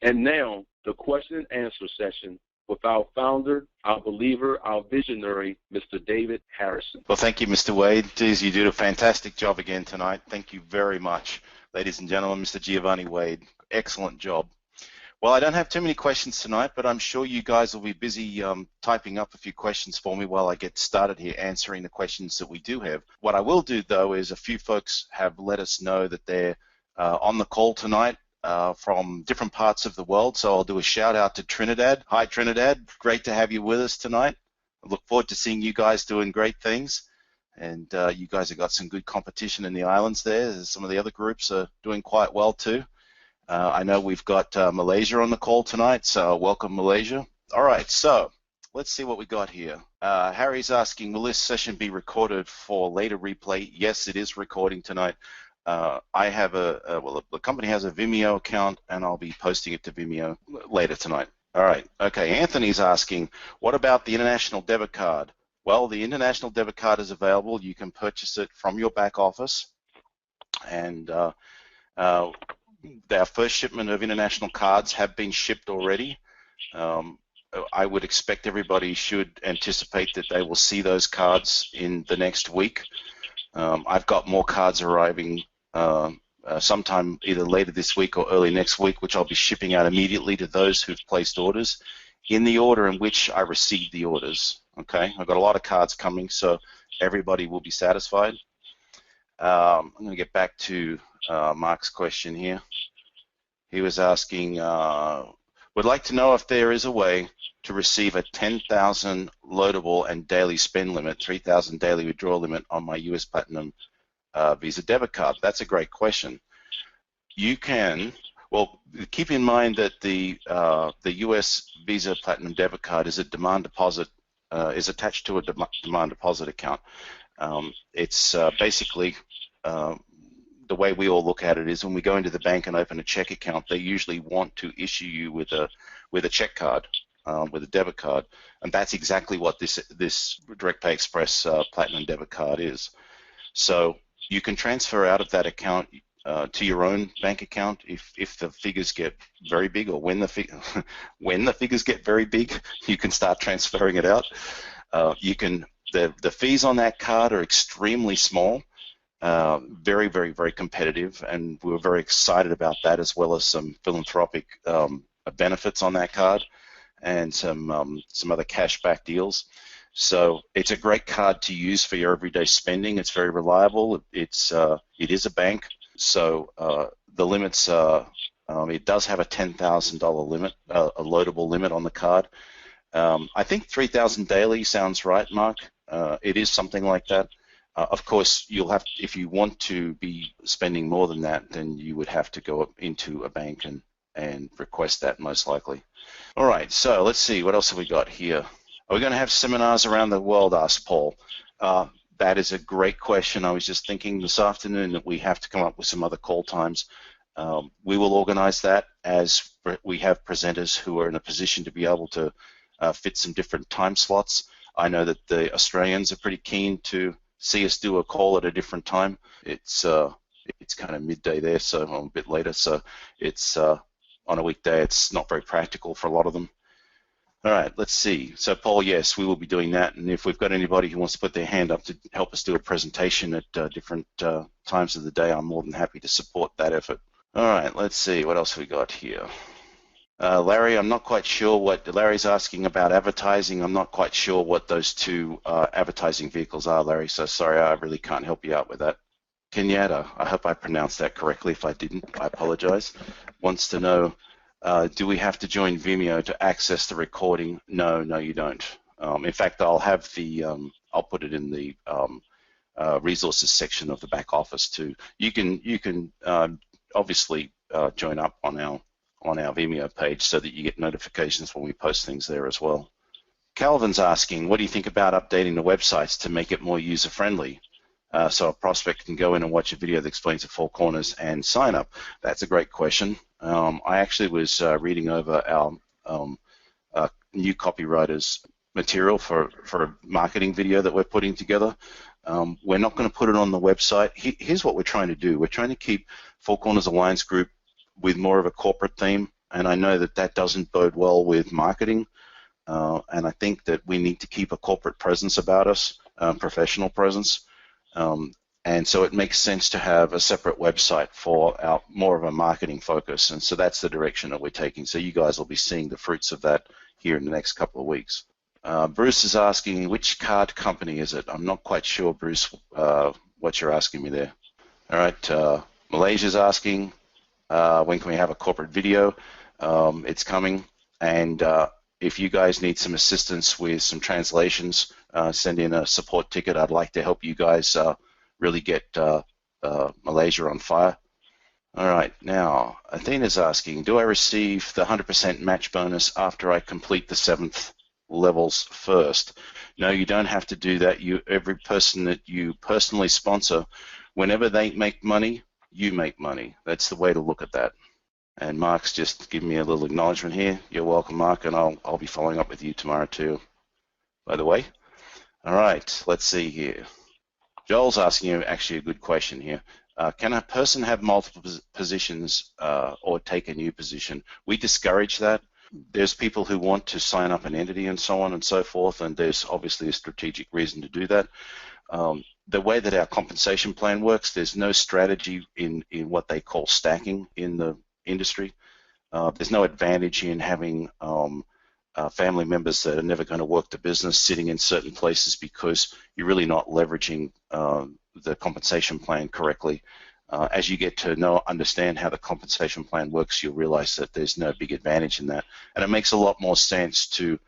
And now, the question and answer session with our founder, our believer, our visionary, Mr. David Harrison. Well, thank you, Mr. Wade. Geez, you did a fantastic job again tonight. Thank you very much, ladies and gentlemen. Mr. Giovanni Wade, excellent job. Well, I don't have too many questions tonight, but I'm sure you guys will be busy typing up a few questions for me while I get started here answering the questions that we do have. What I will do, though, is a few folks have let us know that they're on the call tonight from different parts of the world, so I'll do a shout out to Trinidad. Hi, Trinidad. Great to have you with us tonight. I look forward to seeing you guys doing great things, and you guys have got some good competition in the islands there. Some of the other groups are doing quite well too. I know we've got Malaysia on the call tonight, so welcome, Malaysia. All right, so let's see what we got here. Harry's asking, will this session be recorded for later replay? Yes, it is recording tonight. I have well, the company has a Vimeo account, and I'll be posting it to Vimeo later tonight. All right, okay, Anthony's asking, what about the international debit card? Well, the international debit card is available. You can purchase it from your back office, and our first shipment of international cards have been shipped already. I would expect everybody should anticipate that they will see those cards in the next week. I've got more cards arriving sometime either later this week or early next week, which I'll be shipping out immediately to those who've placed orders in the order in which I received the orders. Okay, I've got a lot of cards coming, so everybody will be satisfied. I'm going to get back to Mark's question here. He was asking, would like to know if there is a way to receive a 10,000 loadable and daily spend limit, 3,000 daily withdrawal limit on my US Platinum Visa debit card. That's a great question. You can, well, keep in mind that the US Visa Platinum debit card is a demand deposit, is attached to a demand deposit account. It's basically the way we all look at it is when we go into the bank and open a check account, they usually want to issue you with a check card, with a debit card, and that's exactly what this Direct Pay Express Platinum debit card is. So you can transfer out of that account to your own bank account if the figures get very big, or when the figures get very big, you can start transferring it out. You can the fees on that card are extremely small. Very, very, very competitive, and we were very excited about that, as well as some philanthropic benefits on that card and some other cashback deals. So it's a great card to use for your everyday spending. It's very reliable. It is a bank, so the limits it does have a $10,000 limit, a loadable limit on the card. I think 3,000 daily sounds right, Mark. It is something like that. Of course, you'll have, if you want to be spending more than that, then you would have to go up into a bank and request that, most likely. All right, so let's see, what else have we got here? Are we going to have seminars around the world, asked Paul. That is a great question. I was just thinking this afternoon that we have to come up with some other call times. We will organize that as we have presenters who are in a position to be able to fit some different time slots. I know that the Australians are pretty keen to see us do a call at a different time. It's kind of midday there, so a bit later. So it's on a weekday. It's not very practical for a lot of them. All right, let's see. So Paul, yes, we will be doing that. And if we've got anybody who wants to put their hand up to help us do a presentation at different times of the day, I'm more than happy to support that effort. All right, let's see. What else have we got here? Larry, I'm not quite sure what Larry's asking about advertising. I'm not quite sure what those two advertising vehicles are, Larry, so sorry, I really can't help you out with that. Kenyatta, I hope I pronounced that correctly. If I didn't, I apologize. Wants to know, do we have to join Vimeo to access the recording? No, you don't. In fact, I'll have the, I'll put it in the resources section of the back office too. You can obviously join up on our Vimeo page so that you get notifications when we post things there as well. Calvin's asking, what do you think about updating the websites to make it more user-friendly so a prospect can go in and watch a video that explains the four corners and sign up? That's a great question. I actually was reading over our new copywriters material for a marketing video that we're putting together. We're not going to put it on the website. Here's what we're trying to do. We're trying to keep Four Corners Alliance Group with more of a corporate theme. and I know that that doesn't bode well with marketing. And I think that we need to keep a corporate presence about us, professional presence. And so it makes sense to have a separate website for our more of a marketing focus. And so that's the direction that we're taking. So you guys will be seeing the fruits of that here in the next couple of weeks. Bruce is asking, which card company is it? I'm not quite sure, Bruce, what you're asking me there. All right, Malaysia's asking, when can we have a corporate video? It's coming. And if you guys need some assistance with some translations, send in a support ticket. I'd like to help you guys really get Malaysia on fire. All right, now Athena's asking, do I receive the 100% match bonus after I complete the 7th levels first? No, you don't have to do that. Every person that you personally sponsor, whenever they make money, you make money. That's the way to look at that. And Mark's just giving me a little acknowledgement here. You're welcome, Mark, and I'll be following up with you tomorrow too, by the way. All right, let's see here. Joel's asking you actually a good question here. Can a person have multiple positions or take a new position? We discourage that. There's people who want to sign up an entity and so on and so forth, and there's obviously a strategic reason to do that. The way that our compensation plan works, there's no strategy in what they call stacking in the industry. There's no advantage in having family members that are never going to work the business sitting in certain places because you're really not leveraging the compensation plan correctly. As you get to understand how the compensation plan works, you'll realize that there's no big advantage in that. And it makes a lot more sense to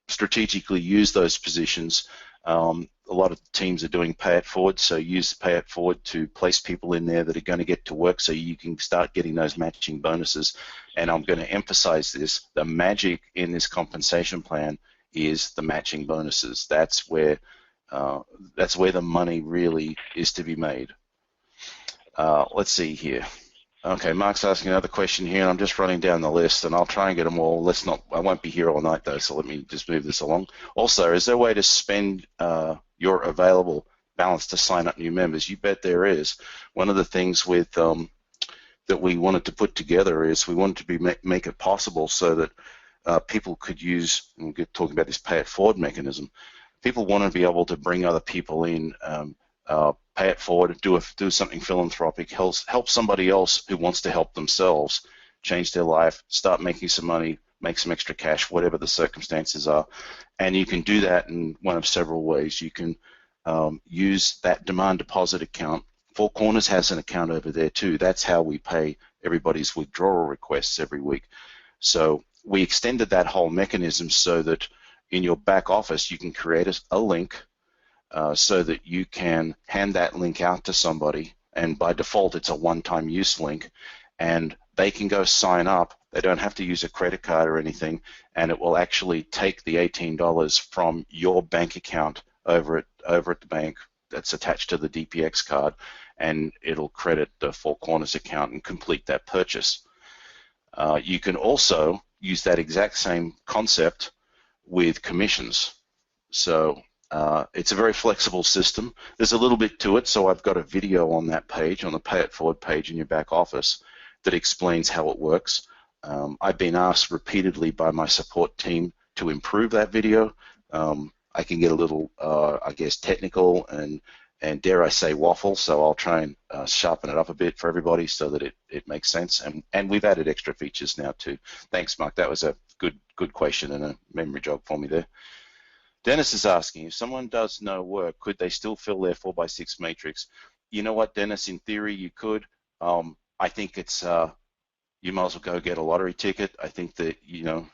strategically use those positions. A lot of teams are doing pay it forward, so use pay it forward to place people in there that are going to get to work so you can start getting those matching bonuses. And I'm going to emphasize this, the magic in this compensation plan is the matching bonuses. That's where the money really is to be made. Let's see here. Okay, Mark's asking another question here, and I'm just running down the list, and I'll try and get them all. I won't be here all night, though, so let me just move this along. Also, is there a way to spend your available balance to sign up new members? You bet there is. One of the things with that we wanted to put together is we wanted to make it possible so that people could use, and we'll get talking about this pay it forward mechanism, people want to be able to bring other people in, pay it forward, do something philanthropic, help somebody else who wants to help themselves, change their life, start making some money, make some extra cash, whatever the circumstances are. And you can do that in one of several ways. You can use that demand deposit account. Four Corners has an account over there too. That's how we pay everybody's withdrawal requests every week. So we extended that whole mechanism so that in your back office you can create a link so that you can hand that link out to somebody, and by default it's a one-time use link, and they can go sign up. They don't have to use a credit card or anything, and it will actually take the $18 from your bank account over at the bank that's attached to the DPX card, and it'll credit the Four Corners account and complete that purchase. You can also use that exact same concept with commissions. So it's a very flexible system. There's a little bit to it, so I've got a video on that page, on the Pay It Forward page in your back office, that explains how it works. I've been asked repeatedly by my support team to improve that video. I can get a little, I guess, technical and dare I say waffle, so I'll try and sharpen it up a bit for everybody so that it makes sense. And we've added extra features now too. Thanks, Mark. That was a good question and a memory jog for me there. Dennis is asking, if someone does no work, could they still fill their 4x6 matrix? You know what, Dennis? In theory, you could. I think it's you might as well go get a lottery ticket. I think that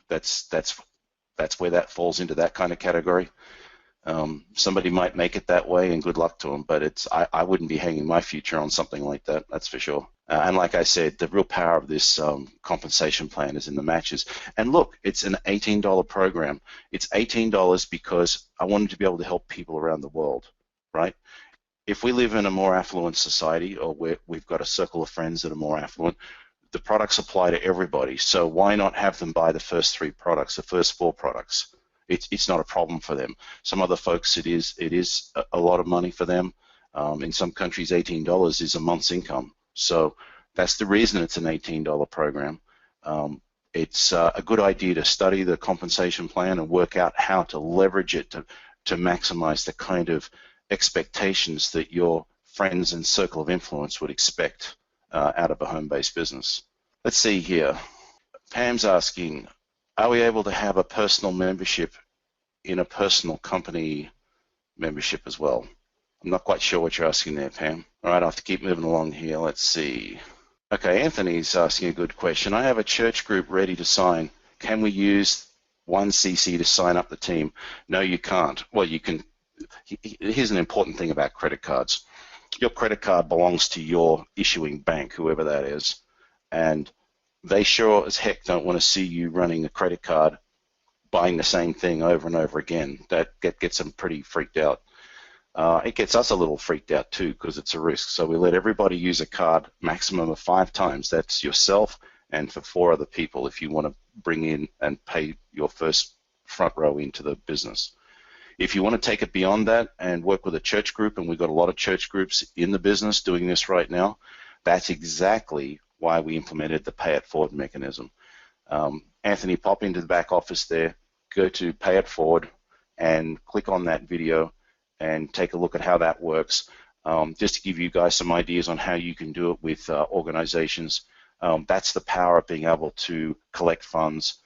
that's where that falls into that kind of category. Somebody might make it that way, and good luck to them. But I wouldn't be hanging my future on something like that. That's for sure. And like I said, the real power of this compensation plan is in the matches. And look, it's an $18 program. It's $18 because I wanted to be able to help people around the world, right? If we live in a more affluent society, or we've got a circle of friends that are more affluent, the products apply to everybody. So why not have them buy the first 3 products, the first 4 products? It's not a problem for them. Some other folks, it is a lot of money for them. In some countries, $18 is a month's income. So that's the reason it's an $18 program. It's a good idea to study the compensation plan and work out how to leverage it to maximize the kind of expectations that your friends and circle of influence would expect out of a home-based business. Let's see here. Pam's asking, are we able to have a personal membership in a personal company membership as well? I'm not quite sure what you're asking there, Pam. All right, I'll have to keep moving along here. Let's see. Okay, Anthony's asking a good question. I have a church group ready to sign. Can we use 1cc to sign up the team? No, you can't. Well, you can. Here's an important thing about credit cards. Your credit card belongs to your issuing bank, whoever that is, and they sure as heck don't want to see you running a credit card buying the same thing over and over again. That gets them pretty freaked out. It gets us a little freaked out too because it's a risk. So we let everybody use a card maximum of 5 times. That's yourself and for 4 other people if you want to bring in and pay your first front row into the business. If you want to take it beyond that and work with a church group, and we've got a lot of church groups in the business doing this right now, that's exactly why we implemented the pay it forward mechanism. Anthony, pop into the back office there, go to pay it forward and click on that video and take a look at how that works. Just to give you guys some ideas on how you can do it with organizations. That's the power of being able to collect funds,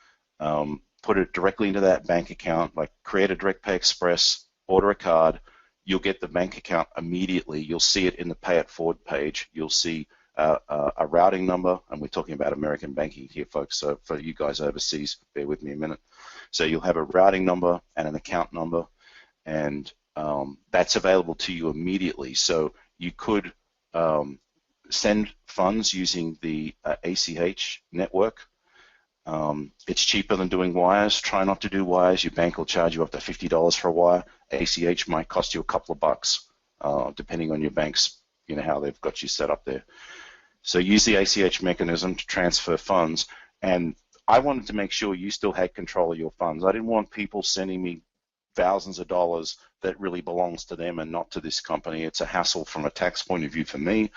put it directly into that bank account, like create a Direct Pay Express, order a card, you'll get the bank account immediately. You'll see it in the Pay It Forward page. You'll see a routing number, and we're talking about American banking here, folks, so for you guys overseas, bear with me a minute. So you'll have a routing number and an account number, and that's available to you immediately. So you could send funds using the ACH network. It's cheaper than doing wires. Try not to do wires. Your bank will charge you up to $50 for a wire. ACH might cost you a couple of bucks, depending on your bank's, how they've got you set up there. So use the ACH mechanism to transfer funds. And I wanted to make sure you still had control of your funds. I didn't want people sending me thousands of dollars that really belongs to them and not to this company. It's a hassle from a tax point of view for me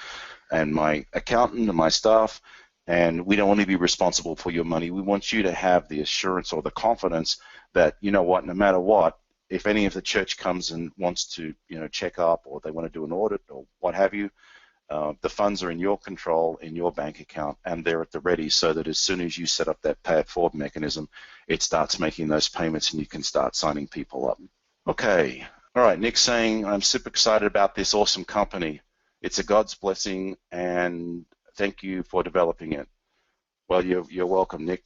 and my accountant and my staff. And we don't want to be responsible for your money. We want you to have the assurance or the confidence that, no matter what, if any of the church comes and wants to, check up, or they want to do an audit or what have you, the funds are in your control, in your bank account, and they're at the ready, so that as soon as you set up that pay it forward mechanism, it starts making those payments and you can start signing people up. Okay. All right. Nick's saying, I'm super excited about this awesome company. It's a God's blessing, and thank you for developing it. Well, you're welcome, Nick.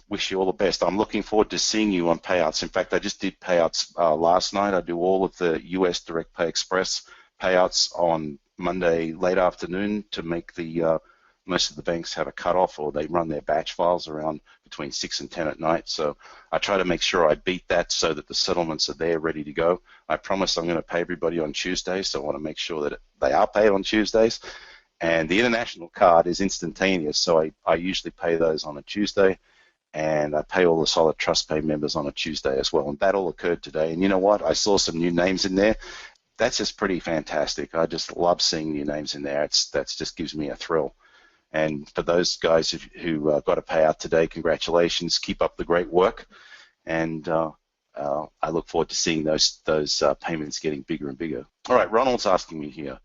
Wish you all the best. I'm looking forward to seeing you on payouts. In fact, I just did payouts last night. I do all of the US Direct Pay Express payouts on Monday late afternoon to make the most of the banks have a cutoff, or they run their batch files around between 6 and 10 at night. So I try to make sure I beat that so that the settlements are there ready to go. I promise I'm going to pay everybody on Tuesdays, so I want to make sure that they are paid on Tuesdays. And the international card is instantaneous, so I usually pay those on a Tuesday, and I pay all the Solid Trust Pay members on a Tuesday as well. And that all occurred today. And you know what? I saw some new names in there. That's just pretty fantastic. I just love seeing new names in there. That just gives me a thrill. And for those guys who got a payout today, congratulations. Keep up the great work. And I look forward to seeing those payments getting bigger and bigger. All right, Ronald's asking me here.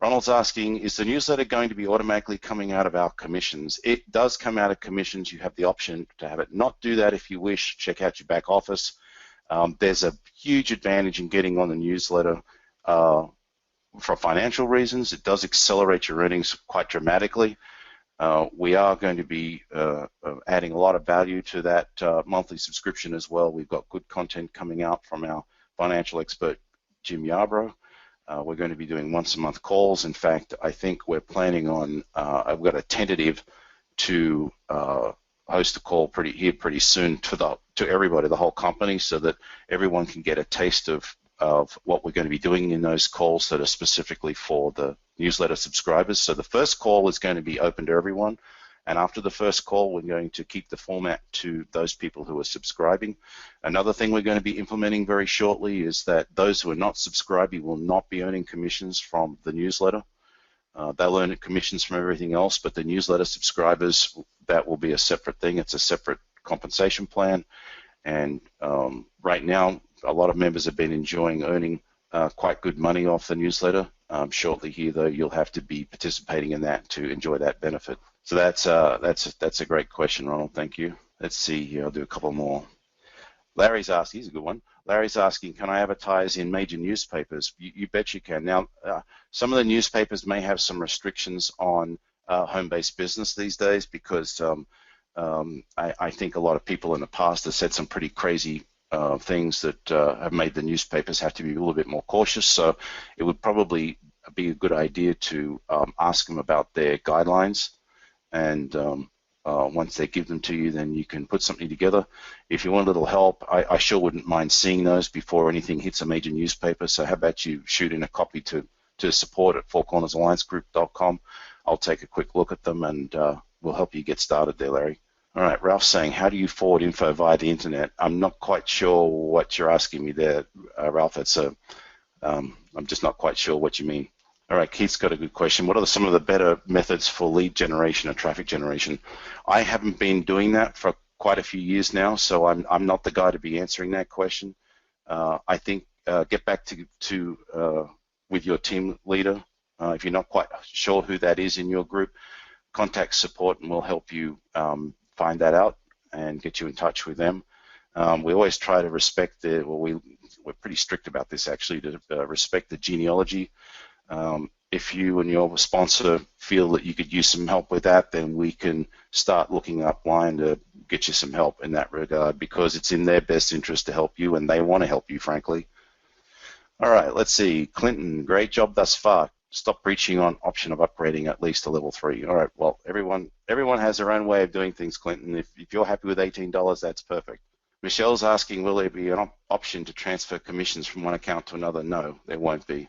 Ronald's asking, is the newsletter going to be automatically coming out of our commissions? It does come out of commissions. You have the option to have it not do that if you wish. Check out your back office. There's a huge advantage in getting on the newsletter for financial reasons. It does accelerate your earnings quite dramatically. We are going to be adding a lot of value to that monthly subscription as well. We've got good content coming out from our financial expert, Jim Yarbrough. We're going to be doing once-a-month calls. In fact, I think we're planning on, I've got a tentative to host a call pretty soon to everybody, the whole company, so that everyone can get a taste of what we're going to be doing in those calls that are specifically for the newsletter subscribers. So the first call is going to be open to everyone. And after the first call, we're going to keep the format to those people who are subscribing. Another thing we're going to be implementing very shortly is that those who are not subscribing will not be earning commissions from the newsletter. They'll earn commissions from everything else, but the newsletter subscribers, that will be a separate thing. It's a separate compensation plan. And right now, a lot of members have been enjoying earning quite good money off the newsletter. Shortly here, though, you'll have to be participating in that to enjoy that benefit. So that's a great question, Ronald. Thank you. Let's see here. I'll do a couple more. Larry's asking, here's a good one. Larry's asking, can I advertise in major newspapers? You bet you can. Now, some of the newspapers may have some restrictions on home-based business these days because I think a lot of people in the past have said some pretty crazy things that have made the newspapers have to be a little bit more cautious. So it would probably be a good idea to ask them about their guidelines, and once they give them to you, then you can put something together. If you want a little help, I sure wouldn't mind seeing those before anything hits a major newspaper. So how about you shoot in a copy to support at fourcornersalliancegroup.com. I'll take a quick look at them, and we'll help you get started there, Larry. All right, Ralph's saying, how do you forward info via the internet? I'm not quite sure what you're asking me there, Ralph. I'm just not quite sure what you mean. All right, Keith's got a good question. What are some of the better methods for lead generation or traffic generation? I haven't been doing that for quite a few years now, so I'm not the guy to be answering that question. I think get back to with your team leader. If you're not quite sure who that is in your group, contact support and we'll help you find that out and get you in touch with them. We always try to respect we're pretty strict about this actually, to respect the genealogy. If you and your sponsor feel that you could use some help with that, then we can start looking upline to get you some help in that regard, because it's in their best interest to help you and they want to help you, frankly. All right, let's see. Clinton, great job thus far. Stop preaching on option of upgrading at least to level 3. All right, well, everyone has their own way of doing things, Clinton. If you're happy with $18, that's perfect. Michelle's asking, will there be an option to transfer commissions from one account to another? No, there won't be.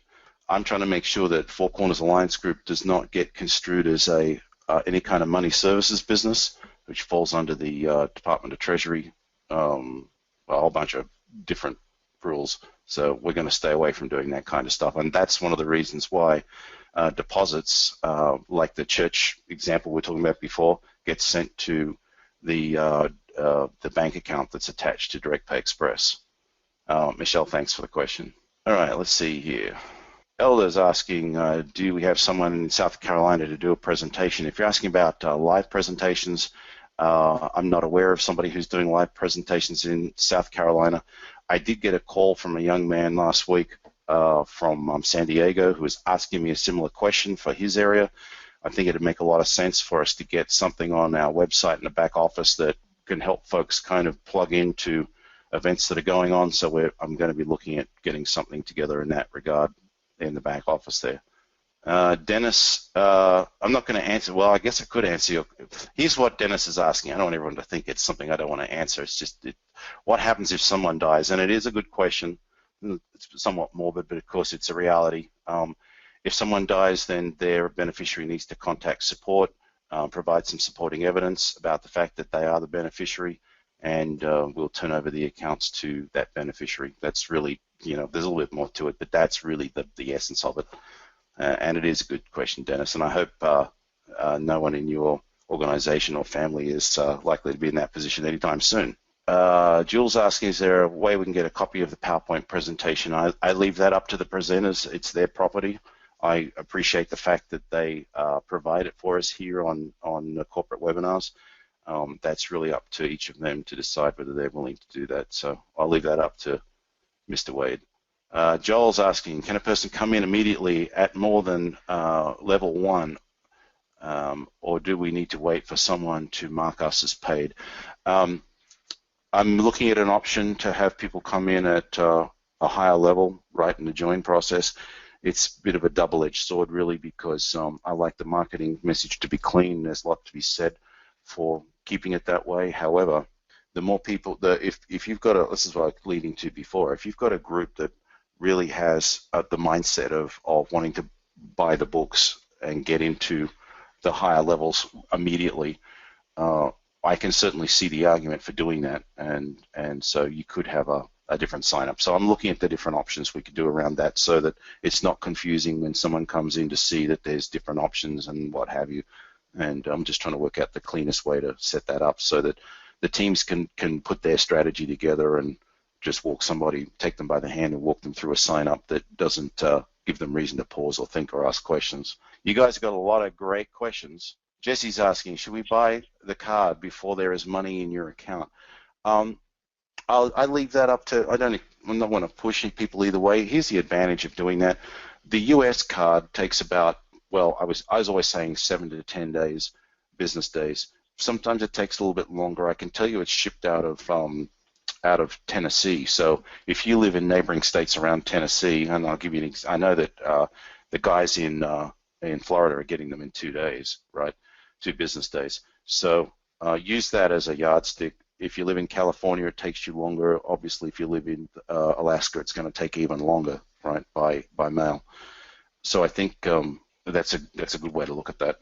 I'm trying to make sure that Four Corners Alliance Group does not get construed as any kind of money services business, which falls under the Department of Treasury, a whole bunch of different rules. So we're going to stay away from doing that kind of stuff. And that's one of the reasons why deposits, like the church example we were talking about before, get sent to the bank account that's attached to DirectPay Express. Michelle, thanks for the question. All right, let's see here. Elder's asking, do we have someone in South Carolina to do a presentation? If you're asking about live presentations, I'm not aware of somebody who's doing live presentations in South Carolina. I did get a call from a young man last week from San Diego who was asking me a similar question for his area. I think it'd make a lot of sense for us to get something on our website in the back office that can help folks kind of plug into events that are going on. So I'm going to be looking at getting something together in that regard in the back office there. Dennis, I'm not going to answer. Well, I guess I could answer you. Here's what Dennis is asking. I don't want everyone to think it's something I don't want to answer. It's just what happens if someone dies? And it is a good question. It's somewhat morbid, but of course it's a reality. If someone dies, then their beneficiary needs to contact support, provide some supporting evidence about the fact that they are the beneficiary, and we'll turn over the accounts to that beneficiary. That's really, there's a little bit more to it, but that's really the essence of it. And it is a good question, Dennis, and I hope no one in your organization or family is likely to be in that position anytime soon. Jules asking, is there a way we can get a copy of the PowerPoint presentation? I leave that up to the presenters. It's their property. I appreciate the fact that they provide it for us here on the corporate webinars. That's really up to each of them to decide whether they're willing to do that. So I'll leave that up to Mr. Wade. Joel's asking, can a person come in immediately at more than level 1, or do we need to wait for someone to mark us as paid? I'm looking at an option to have people come in at a higher level right in the join process. It's a bit of a double-edged sword, really, because I like the marketing message to be clean. There's a lot to be said for keeping it that way. However, the more people, if you've got this is what I was leading to before, if you've got a group that really has the mindset of wanting to buy the books and get into the higher levels immediately, I can certainly see the argument for doing that, and so you could have a different sign-up. So I'm looking at the different options we could do around that so that it's not confusing when someone comes in to see that there's different options and what have you. And I'm just trying to work out the cleanest way to set that up so that the teams can put their strategy together and just take them by the hand and walk them through a sign up that doesn't give them reason to pause or think or ask questions. You guys got a lot of great questions. Jesse's asking, should we buy the card before there is money in your account? I leave that up to, I don't want to push people either way. Here's the advantage of doing that. The US card takes about, well, I was always saying 7 to 10 days, business days. Sometimes it takes a little bit longer. I can tell you it's shipped out of Tennessee. So if you live in neighboring states around Tennessee, and I'll give you an I know that the guys in Florida are getting them in 2 days, right? 2 business days. So use that as a yardstick. If you live in California, it takes you longer. Obviously, if you live in Alaska, it's going to take even longer, right, by mail. So I think that's a good way to look at that.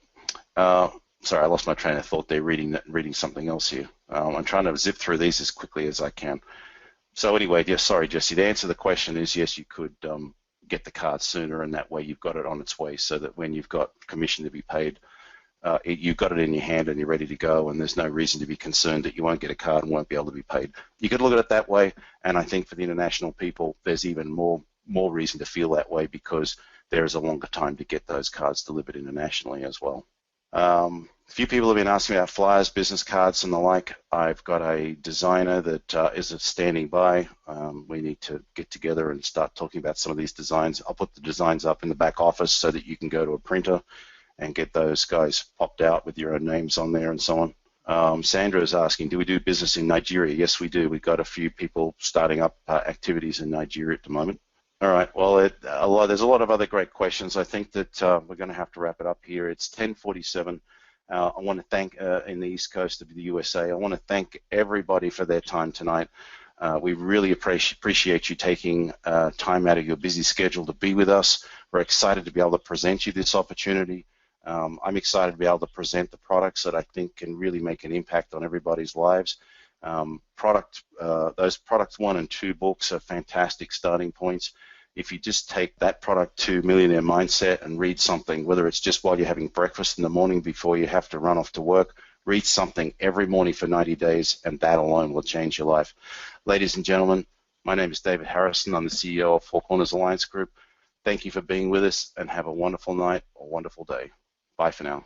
Sorry, I lost my train of thought there reading something else here. I'm trying to zip through these as quickly as I can. So anyway, yes, sorry, Jesse, the answer to the question is yes, you could get the card sooner, and that way you've got it on its way so that when you've got commission to be paid, you've got it in your hand and you're ready to go, and there's no reason to be concerned that you won't get a card and won't be able to be paid. You could look at it that way, and I think for the international people, there's even more reason to feel that way because there is a longer time to get those cards delivered internationally as well. A few people have been asking about flyers, business cards, and the like. I've got a designer that is standing by. We need to get together and start talking about some of these designs. I'll put the designs up in the back office so that you can go to a printer and get those guys popped out with your own names on there and so on. Sandra is asking, do we do business in Nigeria? Yes, we do. We've got a few people starting up activities in Nigeria at the moment. All right, well, there's a lot of other great questions. I think that we're going to have to wrap it up here. It's 10:47. I want to thank, in the East Coast of the USA, I want to thank everybody for their time tonight. We really appreciate you taking time out of your busy schedule to be with us. We're excited to be able to present you this opportunity. I'm excited to be able to present the products that I think can really make an impact on everybody's lives. Those products 1 and 2 books are fantastic starting points. If you just take that product to Millionaire Mindset and read something, whether it's just while you're having breakfast in the morning before you have to run off to work, read something every morning for 90 days, and that alone will change your life. Ladies and gentlemen, my name is David Harrison. I'm the CEO of Four Corners Alliance Group. Thank you for being with us, and have a wonderful night or wonderful day. Bye for now.